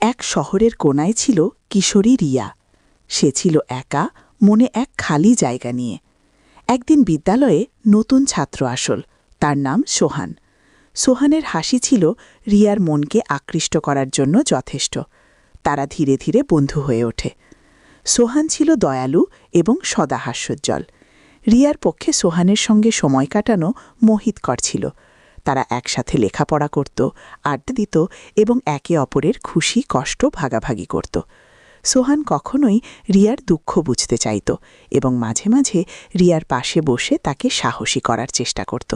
এক শহরের কোণায় ছিল কিশোরী রিয়া। সে ছিল একা, মনে এক খালি জায়গা নিয়ে। একদিন বিদ্যালয়ে নতুন ছাত্র আসল, তার নাম সোহান। সোহানের হাসি ছিল রিয়ার মনকে আকৃষ্ট করার জন্য যথেষ্ট। তারা ধীরে ধীরে বন্ধু হয়ে ওঠে। সোহান ছিল দয়ালু এবং সদা হাস্যোজ্জ্বল। রিয়ার পক্ষে সোহানের সঙ্গে সময় কাটানো মোহিতকর ছিল। তারা একসাথে লেখাপড়া করত, আড্ডা দিত এবং একে অপরের খুশি কষ্ট ভাগাভাগি করত। সোহান কখনোই রিয়ার দুঃখ বুঝতে চাইত এবং মাঝে মাঝে রিয়ার পাশে বসে তাকে সাহসী করার চেষ্টা করত।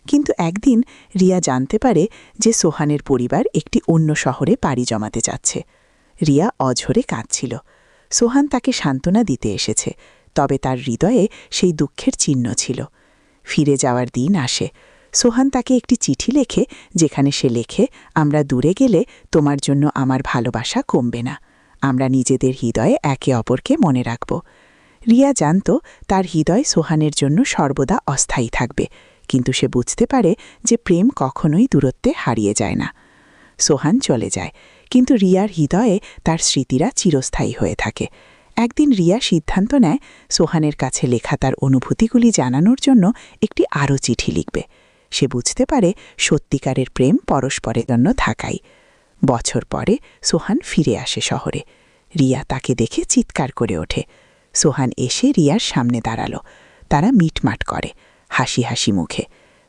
কিন্তু একদিন রিয়া জানতে পারে যে সোহানের পরিবার একটি অন্য শহরে পাড়ি জমাতে যাচ্ছে। রিয়া অঝরে কাঁদছিল। সোহান তাকে সান্ত্বনা দিতে এসেছে, তবে তার হৃদয়ে সেই দুঃখের চিহ্ন ছিল। ফিরে যাওয়ার দিন আসে। সোহান তাকে একটি চিঠি লেখে, যেখানে সে লেখে, আমরা দূরে গেলে তোমার জন্য আমার ভালোবাসা কমবে না। আমরা নিজেদের হৃদয়ে একে অপরকে মনে রাখব। রিয়া জানত তার হৃদয় সোহানের জন্য সর্বদা অস্থায়ী থাকবে, কিন্তু সে বুঝতে পারে যে প্রেম কখনোই দূরত্বে হারিয়ে যায় না। সোহান চলে যায়, কিন্তু রিয়ার হৃদয়ে তার স্মৃতিরা চিরস্থায়ী হয়ে থাকে। একদিন রিয়া সিদ্ধান্ত নেয় সোহানের কাছে লেখা তার অনুভূতিগুলি জানানোর জন্য একটি আরও চিঠি লিখবে। সে বুঝতে পারে সত্যিকারের প্রেম পরস্পরের জন্য থাকাই। বছর পরে সোহান ফিরে আসে শহরে। রিয়া তাকে দেখে চিৎকার করে ওঠে। সোহান এসে রিয়ার সামনে দাঁড়ালো। তারা মিটমাট করে, হাসি হাসি মুখে।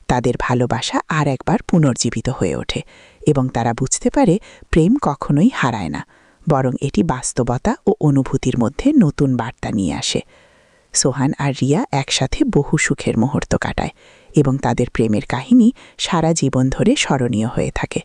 তাদের ভালোবাসা আর একবার পুনর্জীবিত হয়ে ওঠে এবং তারা বুঝতে পারে প্রেম কখনোই হারায় না, বরং এটি বাস্তবতা ও অনুভূতির মধ্যে নতুন বার্তা নিয়ে আসে। সোহান আর রিয়া একসাথে বহু সুখের মুহূর্ত কাটায় এবং তাদের প্রেমের কাহিনী সারা জীবন ধরে স্মরণীয় হয়ে থাকে।